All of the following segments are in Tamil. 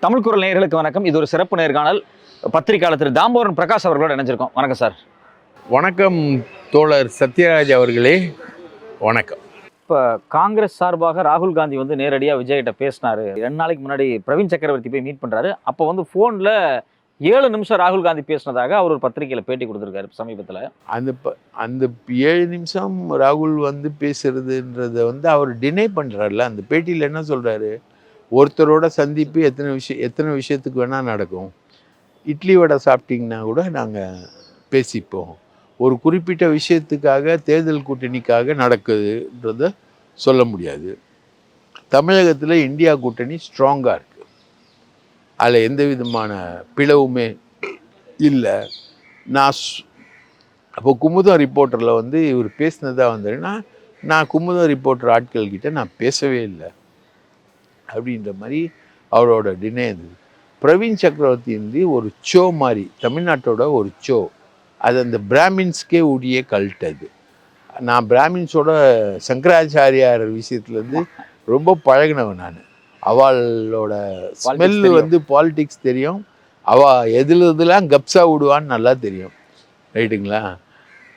தமிழ் குரல் நேயர்களுக்கு வணக்கம். இது ஒரு சிறப்பு நேர்காணல். பத்திரிகையாளர் திரு தாமோதரன் பிரகாஷ் அவர்களோடு இணைஞ்சிருக்கோம். வணக்கம் சார். வணக்கம் தோழர் சத்யராஜ் அவர்களே, வணக்கம். இப்போ காங்கிரஸ் சார்பாக ராகுல் காந்தி வந்து நேரடியாக விஜய்கிட்ட பேசினாரு. 2 நாளைக்கு முன்னாடி பிரவீன் சக்கரவர்த்தி போய் மீட் பண்ணுறாரு. அப்போ வந்து ஃபோனில் 7 நிமிஷம் ராகுல் காந்தி பேசினதாக அவர் ஒரு பத்திரிகையில் பேட்டி கொடுத்துருக்காரு சமீபத்தில். அந்த 7 நிமிஷம் ராகுல் வந்து பேசுறதுன்றத வந்து அவர் டினை பண்ணுறாருல. அந்த பேட்டியில் என்ன சொல்கிறாரு, ஒருத்தரோட சந்திப்பு எத்தனை விஷயத்துக்கு வேணால் நடக்கும். இட்லி வடை சாப்பிட்டிங்கன்னா கூட நாங்கள் பேசிப்போம். ஒரு குறிப்பிட்ட விஷயத்துக்காக தேர்தல் கூட்டணிக்காக நடக்குதுன்றத சொல்ல முடியாது. தமிழகத்தில் இந்தியா கூட்டணி ஸ்ட்ராங்காக இருக்குது. அதில் எந்த விதமான பிளவுமே இல்லை. அப்போ குமுதம் ரிப்போர்ட்டரில் வந்து இவர் பேசினதாக வந்ததுன்னா, நான் குமுதம் ரிப்போர்ட்டர் ஆட்கள்கிட்ட நான் பேசவே இல்லை அப்படின்ற மாதிரி அவரோட டினே இருந்தது. பிரவீன் சக்கரவர்த்தி ஒரு ஷோ மாதிரி, தமிழ்நாட்டோட ஒரு ஷோ, அது அந்த பிராமின்ஸ்க்கே உடைய கல்ட். அது நான் பிராமின்ஸோட சங்கராச்சாரியார் விஷயத்துலேருந்து ரொம்ப பழகினவன் நான். அவளோட ஸ்மெல்லு வந்து பாலிடிக்ஸ் தெரியும். எதுலாம் கப்ஸா விடுவான்னு நல்லா தெரியும். ரைட்டுங்களா?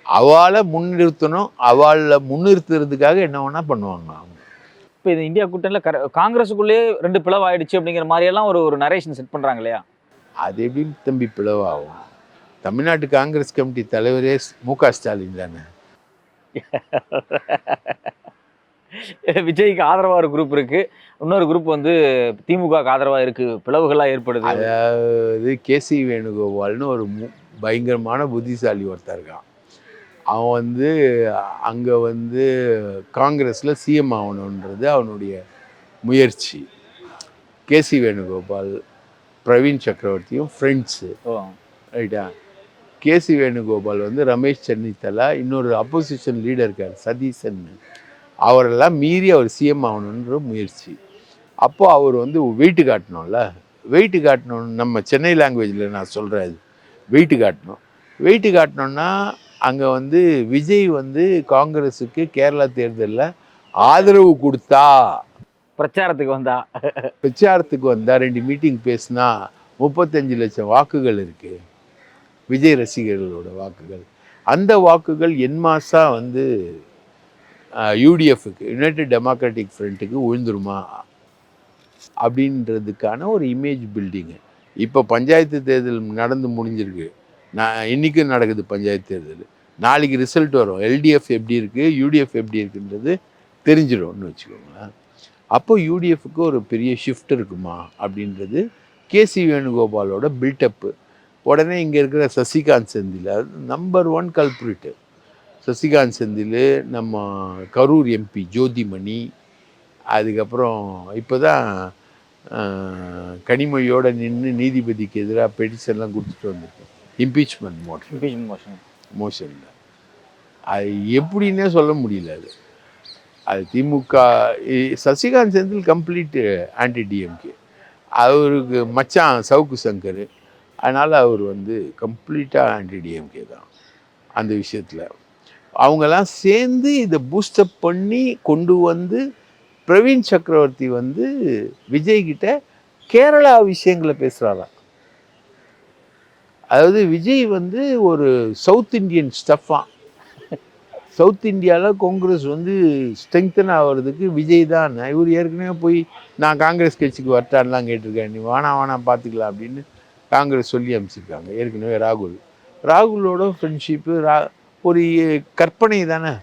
அவளை முன்னிறுத்தணும். அவளை முன்னிறுத்துறதுக்காக என்ன வேணால் பண்ணுவாங்க அவங்க. இப்போ இது இந்தியா கூட்டணியில் காங்கிரஸுக்குள்ளேயே 2 பிளவு ஆயிடுச்சு அப்படிங்கிற மாதிரியெல்லாம் ஒரு நரேஷன் செட் பண்ணுறாங்க இல்லையா? அது எப்படின்னு தம்பி பிளவாகும்? தமிழ்நாட்டு காங்கிரஸ் கமிட்டி தலைவரே மு.க. ஸ்டாலின் தானே. விஜய்க்கு ஆதரவாக ஒரு குரூப் இருக்கு, இன்னொரு குரூப் வந்து திமுகவுக்கு ஆதரவாக இருக்கு, பிளவுகளாக ஏற்படுது. அதாவது கேசி வேணுகோபால்னு ஒரு பயங்கரமான புத்திசாலி ஒருத்தர் இருக்கான். அவன் வந்து அங்கே வந்து காங்கிரஸில் சிஎம் ஆகணுன்றது அவனுடைய முயற்சி. கேசி வேணுகோபால் பிரவீன் சக்கரவர்த்தியும் ஃப்ரெண்ட்ஸு. ரைட்டா? கேசி வேணுகோபால் வந்து ரமேஷ் சென்னித்தலா, இன்னொரு அப்போசிஷன் லீடர் இருக்கார் சதீசன், அவரெல்லாம் மீறி அவர் சிஎம் ஆகணுன்ற முயற்சி. அப்போது அவர் வந்து வெயிட்டு காட்டணும்ல. வெயிட்டு காட்டணும்னு நம்ம சென்னை லாங்குவேஜில் நான் சொல்கிறேன், வெயிட்டு காட்டணுன்னா அங்கே வந்து விஜய் வந்து காங்கிரஸுக்கு கேரளா தேர்தலில் ஆதரவு கொடுத்தா, பிரச்சாரத்துக்கு வந்தா 2 மீட்டிங் பேசினா 35 லட்சம் வாக்குகள் இருக்குது, விஜய் ரசிகர்களோட வாக்குகள். அந்த வாக்குகள் என்மாஸாக வந்து யூடிஎஃப்க்கு, யுனைடெட் டெமோக்ராட்டிக் ஃப்ரண்ட்டுக்கு விழுந்துருமா அப்படின்றதுக்கான ஒரு இமேஜ் பில்டிங்கு. இப்போ பஞ்சாயத்து தேர்தல் நடந்து முடிஞ்சிருக்கு. இன்றைக்கும் நடக்குது பஞ்சாயத்து தேர்தல். நாளைக்கு ரிசல்ட் வரும். எல்டிஎஃப் எப்படி இருக்குது, யூடிஎஃப் எப்படி இருக்குன்றது தெரிஞ்சிடும்னு வச்சுக்கோங்களேன். அப்போ யூடிஎஃப்க்கு ஒரு பெரிய ஷிஃப்ட் இருக்குமா அப்படின்றது கேசி வேணுகோபாலோட பில்டப்பு. உடனே இங்கே இருக்கிற சசிகாந்த் செந்தில் நம்பர் 1 கல்ப்ரிட்டு. சசிகாந்த் செந்தில், நம்ம கரூர் எம்பி ஜோதிமணி, அதுக்கப்புறம் இப்போ தான் கனிமொழியோடு நின்று நீதிபதிக்கு எதிராக பெட்டிஷன்லாம் கொடுத்துட்டு வந்திருக்கேன். இம்பீச்மெண்ட் மோஷனில் அது எப்படின்னே சொல்ல முடியல. அது திமுக. Sasikanth Senthil complete anti DMK. அவருக்கு மச்சான் சவுக்கு சங்கர், அதனால் அவர் வந்து கம்ப்ளீட்டாக ஆன்டி டிஎம்கே தான் அந்த விஷயத்தில். அவங்கெல்லாம் சேர்ந்து இதை பூஸ்டப் பண்ணி கொண்டு வந்து பிரவீன் சக்கரவர்த்தி வந்து விஜய்கிட்ட கேரளா விஷயங்களை பேசுகிறாராம். அதாவது விஜய் வந்து ஒரு சவுத் இண்டியன் ஸ்டஃபாக, சவுத் இந்தியாவில் காங்கிரஸ் வந்து ஸ்ட்ரெங்தன் ஆகிறதுக்கு விஜய் தான். இவர் ஏற்கனவே போய் நான் காங்கிரஸ் கட்சிக்கு வரட்டான்லாம் கேட்டிருக்கேன். நீ வேணாம் பார்த்துக்கலாம் அப்படின்னு காங்கிரஸ் சொல்லி அனுப்பிச்சிருக்காங்க ஏற்கனவே. ராகுலோட ஃப்ரெண்ட்ஷிப்பு ஒரு கற்பனை தானே.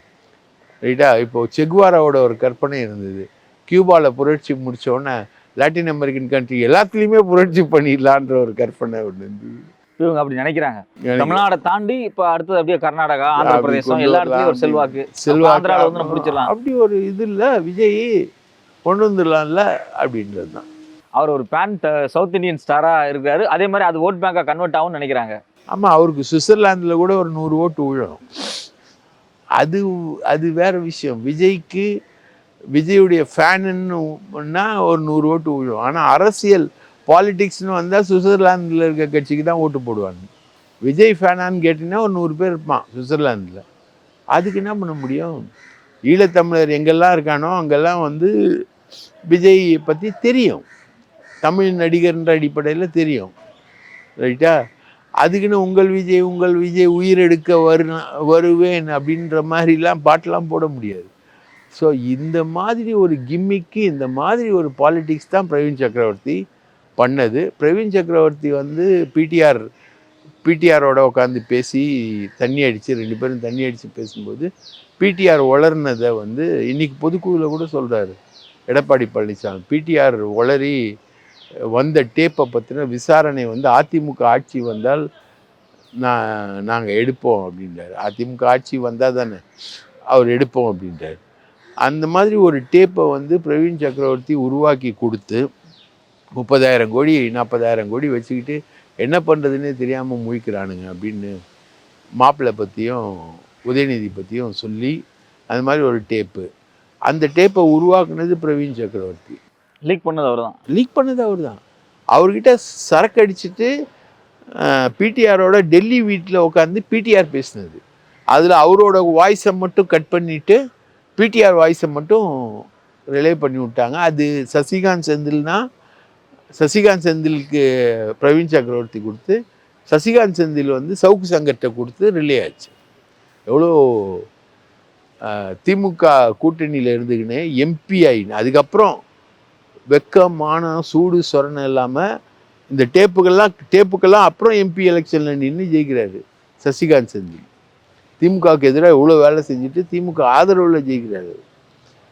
ரைட்டா? இப்போது செக்வாராவோட ஒரு கற்பனை இருந்தது. கியூபாவில் புரட்சி முடித்தோடனே லாட்டின் அமெரிக்கன் கண்ட்ரி எல்லாத்துலேயுமே புரட்சி பண்ணிடலான்ற ஒரு கற்பனை ஒன்று இருந்தது. இவங்க அப்படி நினைக்கிறாங்க. தமிழ்நாடை தாண்டி இப்போ அடுத்தது அப்படியே கர்நாடகா, ஆந்திர பிரதேசம் எல்லா இடத்துலையும் ஒரு செல்வாக்கு வந்து முடிச்சிடலாம். அப்படி ஒரு இது இல்லை, விஜய் கொண்டு வந்துடலாம்ல அப்படின்றது தான். அவர் ஒரு சவுத் இந்தியன் ஸ்டாராக இருக்காரு. அதே மாதிரி அது ஓட் பேங்காக கன்வெர்ட் ஆகும்னு நினைக்கிறாங்க. ஆமாம், அவருக்கு சுவிட்சர்லாந்தில் கூட ஒரு 100 ஓட்டு விழும். அது வேற விஷயம். விஜயுடைய ஃபேனுன்னா ஒரு 100 ஓட்டு விழும். ஆனால் அரசியல் பாலிடிக்ஸ்னு வந்தால் சுவிட்சர்லாந்தில் இருக்க கட்சிக்கு தான் ஓட்டு போடுவாங்க. விஜய் ஃபேனான்னு கேட்டிங்கன்னா ஒரு 100 பேர் இருப்பான் சுவிட்சர்லாந்தில். அதுக்கு என்ன பண்ண முடியும்? ஈழத்தமிழர் எங்கெல்லாம் இருக்கானோ அங்கெல்லாம் வந்து விஜய் பற்றி தெரியும். தமிழ் நடிகர்ன்ற அடிப்படையில் தெரியும், ரைட்டா? அதுக்குன்னு உங்கள் விஜய் உயிரெடுக்க வருவேன் அப்படின்ற மாதிரிலாம் பாட்டெலாம் போட முடியாது. ஸோ இந்த மாதிரி ஒரு கிம்மிக்கு, இந்த மாதிரி ஒரு பாலிடிக்ஸ் தான் பிரவீன் சக்கரவர்த்தி பண்ணது. பிரவீன் சக்கரவர்த்தி வந்து பிடிஆரோட உட்காந்து பேசி தண்ணி அடித்து, 2 பேரும் தண்ணி அடித்து பேசும்போது பிடிஆர் வளர்னதை வந்து இன்றைக்கி பொதுக்குழுவில் கூட சொல்கிறாரு எடப்பாடி பழனிசாமி. பிடிஆர் வளரி வந்த டேப்பை பற்றின விசாரணை வந்து அதிமுக ஆட்சி வந்தால் நாங்கள் எடுப்போம் அப்படின்றாரு. அதிமுக ஆட்சி வந்தால் தானே அவர் எடுப்போம் அப்படின்றார். அந்த மாதிரி ஒரு டேப்பை வந்து பிரவீன் சக்கரவர்த்தி உருவாக்கி கொடுத்து 30,000 கோடி 40,000 கோடி வச்சுக்கிட்டு என்ன பண்ணுறதுன்னே தெரியாமல் முழிக்கிறானுங்க அப்படின்னு மாப்பிள்ளை பற்றியும் உதயநிதி பற்றியும் சொல்லி அந்த மாதிரி ஒரு டேப்பு, அந்த டேப்பை உருவாக்குனது பிரவீன் சக்கரவர்த்தி. லீக் பண்ணது அவர் தான். அவர்கிட்ட சரக்கு அடிச்சுட்டு பிடிஆரோட டெல்லி வீட்டில் உட்காந்து பிடிஆர் பேசினது. அதில் அவரோட வாய்ஸை மட்டும் கட் பண்ணிவிட்டு பிடிஆர் வாய்ஸை மட்டும் ரிலே பண்ணி விட்டாங்க. அது சசிகாந்த் செந்திலுக்கு பிரவீன் சக்கரவர்த்தி கொடுத்து, சசிகாந்த் செந்தில் வந்து சவுக்கு சங்கர்கிட்ட கொடுத்து ரிலே ஆச்சு. எவ்வளோ திமுக கூட்டணியில் இருந்துக்கின்னு எம்பி ஆயின்னு அதுக்கப்புறம் வெக்கமான சூடு சொரணை இல்லாமல் இந்த டேப்புக்கெல்லாம் அப்புறம் எம்பி எலெக்ஷனில் நின்று ஜெயிக்கிறாரு சசிகாந்த் செந்தில். திமுகவுக்கு எதிராக இவ்வளோ வேலை செஞ்சுட்டு திமுக ஆதரவில் ஜெயிக்கிறாரு.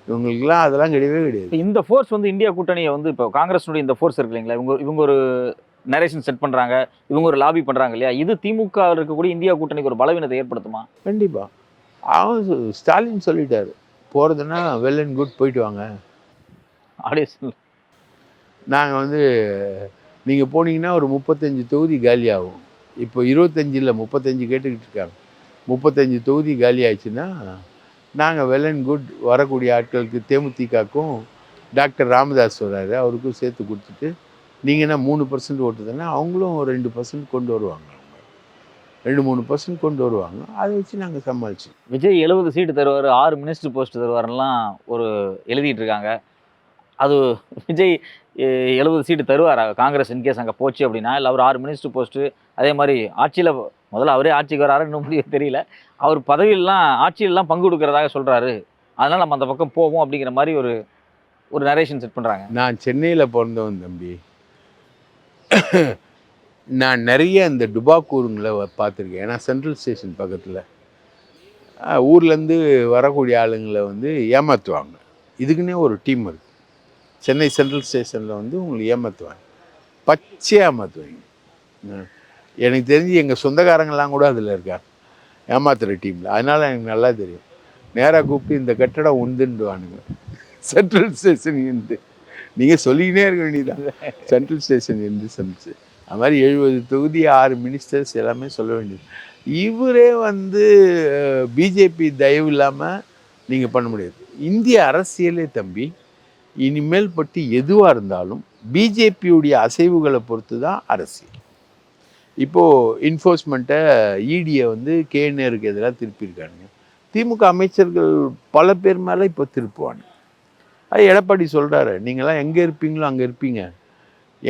இவங்களுக்குலாம் அதெல்லாம் கிடையவே கிடையாது. இந்த ஃபோர்ஸ் வந்து இந்தியா கூட்டணியை வந்து இப்போ காங்கிரஸுடைய இந்த ஃபோர்ஸ் இருக்கு இல்லைங்களா, இவங்க ஒரு நரேஷன் செட் பண்ணுறாங்க, இவங்க ஒரு லாபி பண்ணுறாங்க இல்லையா, இது திமுக இருக்கக்கூடிய இந்தியா கூட்டணிக்கு ஒரு பலவீனத்தை ஏற்படுத்துமா? கண்டிப்பாக. அவன் ஸ்டாலின் சொல்லிட்டாரு, போகிறதுன்னா வெல் அண்ட் குட் போயிட்டு வாங்க அப்படியே சொல்லு. நாங்கள் வந்து நீங்கள் போனீங்கன்னா ஒரு 35 தொகுதி காலி ஆகும். இப்போ 25 35 கேட்டுக்கிட்டு இருக்காங்க. 35 தொகுதி காலி ஆயிடுச்சுன்னா நாங்கள் வெல் அண்ட் குட் வரக்கூடிய ஆட்களுக்கு தேமுதிகக்கும் டாக்டர் ராமதாஸ் வர்றாரு, அவருக்கும் சேர்த்து கொடுத்துட்டு நீங்கன்னா 3% ஓட்டு தானே, அவங்களும் 2% கொண்டு வருவாங்க, 2-3% கொண்டு வருவாங்க. அதை வச்சு நாங்கள் சமாளிச்சோம். விஜய் 70 சீட்டு தருவார், 6 மினிஸ்டர் போஸ்ட் தருவாருலாம் ஒரு எழுதிட்டு இருக்காங்க. அது விஜய் 70 சீட்டு தருவார் காங்கிரஸ் இன்கேஸ் அங்கே போச்சு அப்படின்னா, இல்லை அவர் 6 மினிஸ்டர் போஸ்ட்டு, அதே மாதிரி ஆட்சியில் முதல்ல அவரே ஆட்சிக்கு வராரு, இன்னும் முடியும் தெரியல, அவர் பதவியெல்லாம் ஆட்சியிலலாம் பங்கு கொடுக்கறதாக சொல்கிறாரு, அதனால் நம்ம அந்த பக்கம் போவோம் அப்படிங்கிற மாதிரி ஒரு நரேஷன் செட் பண்ணுறாங்க. நான் சென்னையில் பிறந்தவன் தம்பி. நான் நிறைய இந்த டுபாக்கூருங்களை பார்த்துருக்கேன். ஏன்னா சென்ட்ரல் ஸ்டேஷன் பக்கத்தில் ஊர்லேருந்து வரக்கூடிய ஆளுங்களை வந்து ஏமாற்றுவாங்க. இதுக்குன்னே ஒரு டீம் இருக்குது. சென்னை சென்ட்ரல் ஸ்டேஷனில் வந்து உங்களை ஏமாற்றுவாங்க, பச்சையாக ஏமாற்றுவாங்க. எனக்கு தெரிஞ்சு எங்கள் சொந்தக்காரங்கள்லாம் கூட அதில் இருக்காங்க ஏமாத்துகிற டீமில். அதனால் எனக்கு நல்லா தெரியும். நேராக கூப்பிட்டு இந்த கட்டடம் உண்டுன்னுவானுங்க சென்ட்ரல் ஸ்டேஷன் இருந்து. நீங்கள் சொல்லிக்கினே இருக்க வேண்டியதான், சென்ட்ரல் ஸ்டேஷன் இருந்து சமைச்சு. அது மாதிரி 70 தொகுதி 6 மினிஸ்டர்ஸ் எல்லாமே சொல்ல வேண்டியது. இவரே வந்து பிஜேபி தயவு இல்லாமல் நீங்கள் பண்ண முடியாது. இந்திய அரசியலே தம்பி இனிமேல் பற்றி எதுவாக இருந்தாலும் பிஜேபியுடைய அசைவுகளை பொறுத்து தான் அரசியல். இப்போது என்ஃபோர்ஸ்மெண்ட்டை இடியை வந்து கேஎன்ஆருக்கு எதிராக திருப்பியிருக்கானுங்க. திமுக அமைச்சர்கள் பல பேர் மேலே இப்போ திருப்புவாங்க. அது எடப்பாடி சொல்கிறாரு, நீங்களாம் எங்கே இருப்பீங்களோ அங்கே இருப்பீங்க,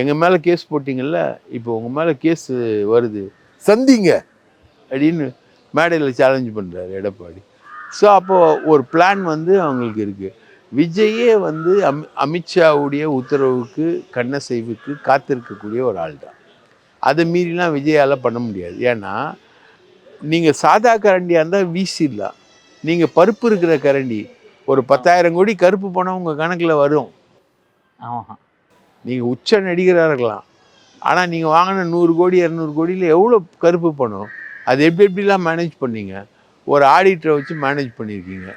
எங்கள் மேலே கேஸ் போட்டிங்கள்ல, இப்போ உங்கள் மேலே கேஸ் வருது, சந்திங்க அப்படின்னு மேடையில் சேலஞ்ச் பண்ணுறாரு எடப்பாடி. ஸோ அப்போது ஒரு பிளான் வந்து அவங்களுக்கு இருக்குது. விஜயே வந்து அமித்ஷாவுடைய உத்தரவுக்கு கண்ணசைவுக்கு காத்திருக்கக்கூடிய ஒரு ஆள் தான். அதை மீறிலாம் விஜயால் பண்ண முடியாது. ஏன்னா நீங்கள் சாதா கரண்டியாக இருந்தால் வீசிடலாம். நீங்கள் பருப்பு இருக்கிற கரண்டி, ஒரு 10,000 கோடி கருப்பு பணம் உங்கள் கணக்கில் வரும். ஆமாம், நீங்கள் உச்ச நடிகராக இருக்கலாம், ஆனால் நீங்கள் வாங்கின 100 கோடி 200 கோடியில் எவ்வளோ கருப்பு பணம், அது எப்படிலாம் மேனேஜ் பண்ணீங்க? ஒரு ஆடிட்டரை வச்சு மேனேஜ் பண்ணியிருக்கீங்க,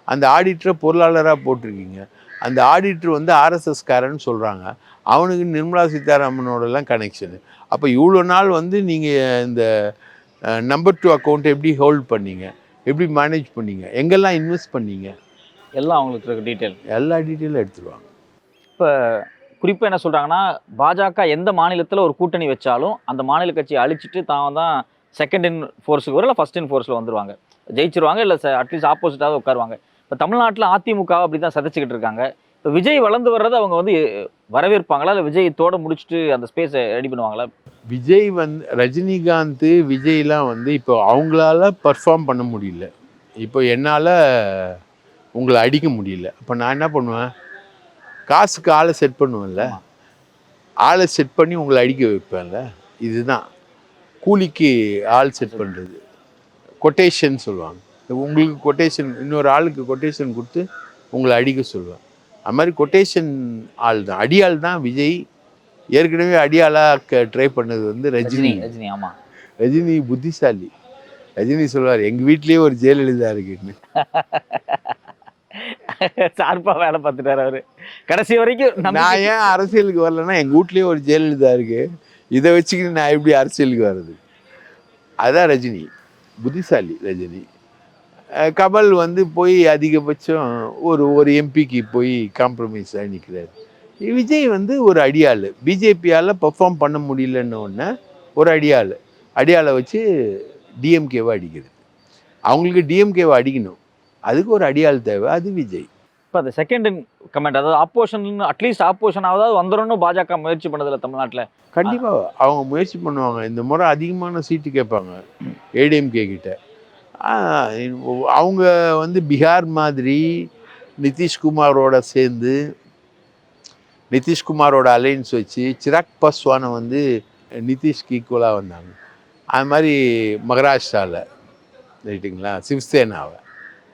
அந்த ஆடிட்டரை பொருளாளராக போட்டிருக்கீங்க, அந்த ஆடிட்டர் வந்து ஆர்எஸ்எஸ்காரன்னு சொல்கிறாங்க, அவனுக்கு நிர்மலா சீதாராமனோடலாம் கனெக்ஷனு. அப்போ இவ்வளோ நாள் வந்து நீங்கள் இந்த நம்பர் 2 அக்கௌண்ட்டை எப்படி ஹோல்ட் பண்ணீங்க, எப்படி மேனேஜ் பண்ணீங்க, எங்கெல்லாம் இன்வெஸ்ட் பண்ணீங்க, எல்லாம் அவங்களுக்கு இருக்க டீட்டெயில், எல்லா டீட்டெயிலும் எடுத்துருவாங்க. இப்போ குறிப்பாக என்ன சொல்கிறாங்கன்னா, பாஜக எந்த மாநிலத்தில் ஒரு கூட்டணி வச்சாலும் அந்த மாநில கட்சியை அழிச்சிட்டு தான் செகண்ட் இன் ஃபோர்ஸுக்கு வரும், இல்லை ஃபர்ஸ்ட் இன் ஃபோர்ஸில் வந்துடுவாங்க, ஜெயிச்சிருவாங்க, இல்லை அட்லீஸ்ட் ஆப்போசிட்டாக உட்காருவாங்க. இப்போ தமிழ்நாட்டில் அதிமுக அப்படி தான் சதைச்சிக்கிட்டு இருக்காங்க. இப்ப விஜய் வளர்ந்து வர்றத அவங்க வந்து வரவேற்பாங்களா? இல்ல விஜயத்தோட முடிச்சுட்டு அந்த ஸ்பேஸ ரெடி பண்ணுவாங்களா? விஜய் வந்து ரஜினிகாந்த், விஜய்லாம் வந்து இப்போ அவங்களால பெர்ஃபார்ம் பண்ண முடியல. இப்போ என்னால உங்கள அடிக்க முடியல. அப்ப நான் என்ன பண்ணுவேன்? காசுக்கு ஆள செட் பண்ணுவேன்ல. ஆமா. ஆள செட் பண்ணி உங்கள அடிக்க வைப்பேன்ல. இதுதான். கூலிக்கு ஆள் செட் பண்றது. கொட்டேஷன் சொல்லுவாங்க. உங்களுக்கு கொட்டேஷன் இன்னொரு ஆளுக்கு கொட்டேஷன் குடுத்து உங்கள அடிக்க சொல்லுவேன். அது மாரி கொட்டேஷன் ஆள் தான். அடியாள் தான் விஜய். ஏற்கனவே அடியாளா ட்ரை பண்ணது வந்து ரஜினி. ரஜினி ஆமா. ரஜினி புத்திசாலி. ரஜினி சொல்வாரு, எங்க வீட்லயே ஒரு ஜெயலலிதா இருக்குன்னு. சார்பா வேலை பார்த்துட்டாரு அவரு. கடைசி வரைக்கும் நான் ஏன் அரசியலுக்கு வரலன்னா, எங்க வீட்லயே ஒரு ஜெயலலிதா இருக்கு. இதை வச்சுக்கிட்டு நான் எப்படி அரசியலுக்கு வர்றது? அதான் ரஜினி. புத்திசாலி ரஜினி. கமல் வந்து போய் அதிகபட்சம் ஒரு எம்பிக்கு போய் காம்ப்ரமைஸ் ஆகி நிற்கிறாரு. விஜய் வந்து ஒரு அடியாள். பிஜேபியால் பெர்ஃபார்ம் பண்ண முடியலன்னு ஒன்று ஒரு அடியாள். அடியாளை வச்சு டிஎம்கேவை அடிக்கிறது. அவங்களுக்கு டிஎம்கேவை அடிக்கணும். அதுக்கு ஒரு அடியாள் தேவை. அது விஜய். இப்போ அந்த செகண்ட் கமெண்ட், அதாவது ஆப்போஷன், அட்லீஸ்ட் ஆப்போஷன் ஆகாது வந்துடணும்னு பாஜக முயற்சி பண்ணதில்ல தமிழ்நாட்டில். கண்டிப்பாக அவங்க முயற்சி பண்ணுவாங்க. இந்த முறை அதிகமான சீட்டு கேட்பாங்க ஏடிஎம்கே கிட்ட. அவங்க வந்து பீகார் மாதிரி நிதிஷ்குமாரோட சேர்ந்து நிதிஷ்குமாரோட அலைன்ஸ் வச்சு சிராக் பாஸ்வானை வந்து நிதிஷ்க்கு ஈக்குவலாக வந்தாங்க. அது மாதிரி மகாராஷ்டிராவில் ரைட்டுங்களா சிவசேனாவை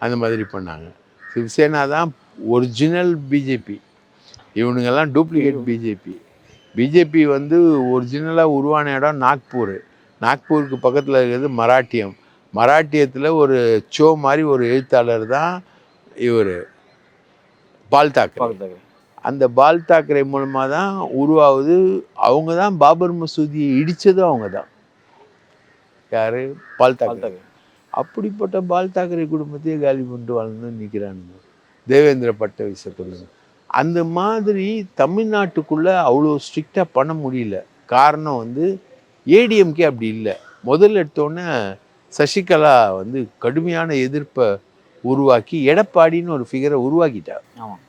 அந்த மாதிரி பண்ணாங்க. சிவசேனா தான் ஒரிஜினல் பிஜேபி. இவனுங்கெல்லாம் டூப்ளிகேட் பிஜேபி. பிஜேபி வந்து ஒரிஜினலாக உருவான இடம் நாக்பூர். நாக்பூருக்கு பக்கத்தில் இருக்கிறது மராட்டியம். மராட்டியத்தில் ஒரு சோ மாதிரி ஒரு எழுத்தாளர் தான் இவர் பால் தாக்கரே. அந்த பால் தாக்கரே மூலமாக தான் உருவாகுது. அவங்க தான் பாபர் மசூதியை இடித்ததும் அவங்க தான். யார்? பால் தாக்கரே. அப்படிப்பட்ட பால் தாக்கரே குடும்பத்தையே காலி பண்ணிட்டு வாழ்ந்து நிற்கிறானுங்க. தேவேந்திர பட்டவிஸை சொல்லுங்க. அந்த மாதிரி தமிழ்நாட்டுக்குள்ளே அவ்வளோ ஸ்ட்ரிக்டாக பண்ண முடியல. காரணம் வந்து ஏடிஎம்கே அப்படி இல்லை. முதல்ல எடுத்தோன்னே சசிகலா வந்து கடுமையான எதிர்ப்பை உருவாக்கி எடப்பாடின்னு ஒரு ஃபிகரை உருவாக்கிட்டார். ஆமாம்.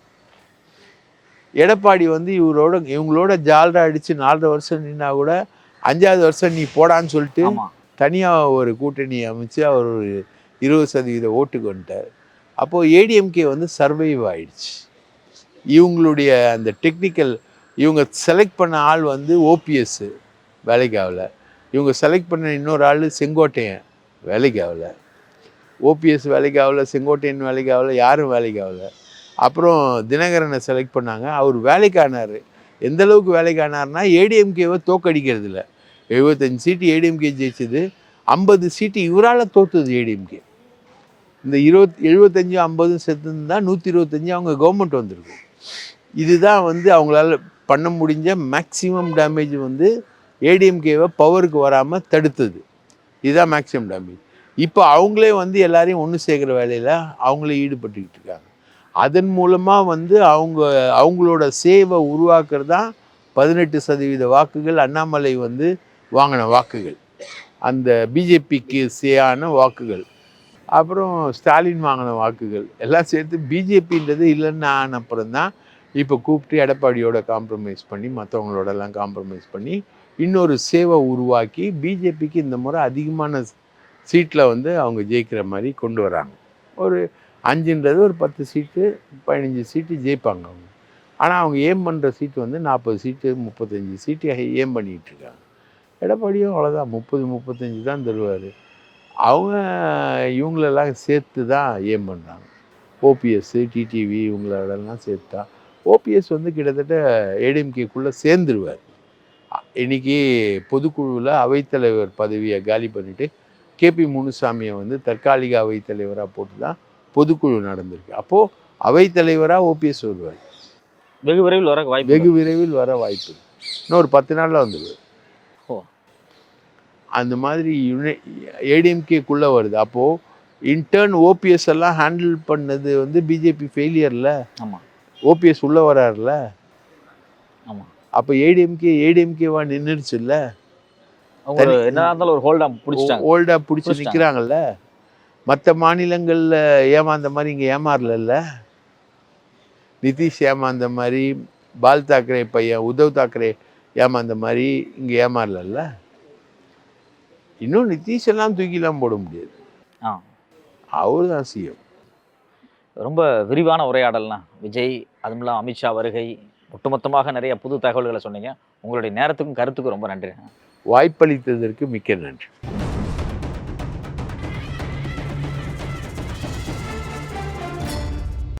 எடப்பாடி வந்து இவங்களோட ஜால்ரா அடித்து 4.5 வருஷம் நின்னா கூட 5வது வருஷம் நீ போடான்னு சொல்லிட்டு தனியாக ஒரு கூட்டணி அமைச்சு அவர் ஒரு 20% ஓட்டுக்கு வந்துட்டார். அப்போது ஏடிஎம்கே வந்து சர்வைவ் ஆயிடுச்சு. இவங்களுடைய அந்த டெக்னிக்கல் இவங்க செலக்ட் பண்ண ஆள் வந்து ஓபிஎஸ் வேலைக்கு ஆகல. இவங்க செலக்ட் பண்ண இன்னொரு ஆள் செங்கோட்டையன் வேலைக்கு ஆகல. ஓபிஎஸ் வேலைக்கு ஆகல, செங்கோட்டையன் வேலைக்கு ஆகல, யாரும் வேலைக்கு ஆகல. அப்புறம் தினகரனை செலக்ட் பண்ணாங்க. அவர் வேலைக்கு ஆனார். எந்த அளவுக்கு வேலைக்கு ஆனார்னா ஏடிஎம்கேவை தோக்கடிக்கிறது இல்லை. 75 சீட்டு ஏடிஎம்கே ஜெயிச்சது, 50 சீட்டு இவரால் தோற்றுது ஏடிஎம்கே. இந்த 75 50 சேர்த்துருந்தா 125 அவங்க கவர்மெண்ட் வந்திருக்கும். இதுதான் வந்து அவங்களால பண்ண முடிஞ்ச மேக்சிமம் டேமேஜ் வந்து ஏடிஎம்கேவை பவருக்கு வராமல் தடுத்தது. இதுதான் மேக்சிமம் டேமேஜ். இப்போ அவங்களே வந்து எல்லாரையும் ஒன்று சேர்க்குற வேலையில் அவங்களே ஈடுபட்டுக்கிட்டு இருக்காங்க. அதன் மூலமாக வந்து அவங்களோட சேவை உருவாக்குறது தான் 18% வாக்குகள் அண்ணாமலை வந்து வாங்கின வாக்குகள், அந்த பிஜேபிக்கு சேயான வாக்குகள். அப்புறம் ஸ்டாலின் வாங்கின வாக்குகள் எல்லாம் சேர்த்து பிஜேபின்றது இல்லைன்னு ஆன அப்புறம் தான் இப்போ கூப்பிட்டு எடப்பாடியோட காம்ப்ரமைஸ் பண்ணி மற்றவங்களோடலாம் காம்ப்ரமைஸ் பண்ணி இன்னொரு சேவை உருவாக்கி பிஜேபிக்கு இந்த முறை அதிகமான சீட்டில் வந்து அவங்க ஜெயிக்கிற மாதிரி கொண்டு வராங்க. ஒரு 5ன்றது ஒரு 10 சீட்டு 15 சீட்டு ஜெயிப்பாங்க அவங்க. ஆனால் அவங்க ஏம் பண்ணுற சீட்டு வந்து 40 சீட்டு 35 சீட்டு ஏம் பண்ணிகிட்டு இருக்காங்க. எடப்பாடியும் அவ்வளோதான் 30-35 தான் தருவார். அவங்க இவங்களெல்லாம் சேர்த்து தான் ஏம் பண்ணுறாங்க. ஓபிஎஸ் டிடிவி இவங்களோடலாம் சேர்த்தா ஓபிஎஸ் வந்து கிட்டத்தட்ட ஏடிஎம்கேக்குள்ளே சேர்ந்துருவார். இன்றைக்கி பொதுக்குழுவில் அவைத்தலைவர் பதவியை காலி பண்ணிவிட்டு கேபி முனுசாமியை வந்து தற்காலிக அவைத்தலைவராக போட்டு தான் பொதுக்குழு நடந்திருக்கு. அப்போது அவைத்தலைவராக ஓபிஎஸ் வருவார். வெகு விரைவில் வர வாய்ப்பு இன்னொரு 10 நாளில் வந்துடுவார். அந்த மாதிரி ஏடிஎம்கேக்குள்ளே வருது. அப்போது இன்டர்ன் ஓபிஎஸ் எல்லாம் ஹேண்டில் பண்ணது வந்து பிஜேபி ஃபெயிலியரில். ஆமாம். ஓபிஎஸ் உள்ளே வராருல. ஆமாம். அப்போ ஏடிஎம்கேவா நின்றுச்சு இல்லை. என்ன இருந்தாலும் ஒரு ஹோல்டாக பிடிச்சி நிற்கிறாங்கல்ல. மற்ற மாநிலங்களில் ஏமாந்த மாதிரி இங்கே ஏமாறல. நிதிஷ் ஏமாந்த மாதிரி, பால் தாக்கரே பையன் உத்தவ் தாக்கரே ஏமாந்த மாதிரி இங்கே ஏமாறல. இன்னும் நிதிஷ் எல்லாம் தூக்கிலாம் போட முடியாது. அவர் தான் சிஎம். ரொம்ப விரிவான உரையாடல்னா விஜய், அதுவும் இல்லாமல் அமித்ஷா வருகை, ஒட்டுமொத்தமாக நிறைய புது தகவல்களை சொன்னீங்க. உங்களுடைய நேரத்துக்கும் கருத்துக்கும் ரொம்ப நன்றி. வாய்ப்பளித்ததற்கு மிக்க நன்றி.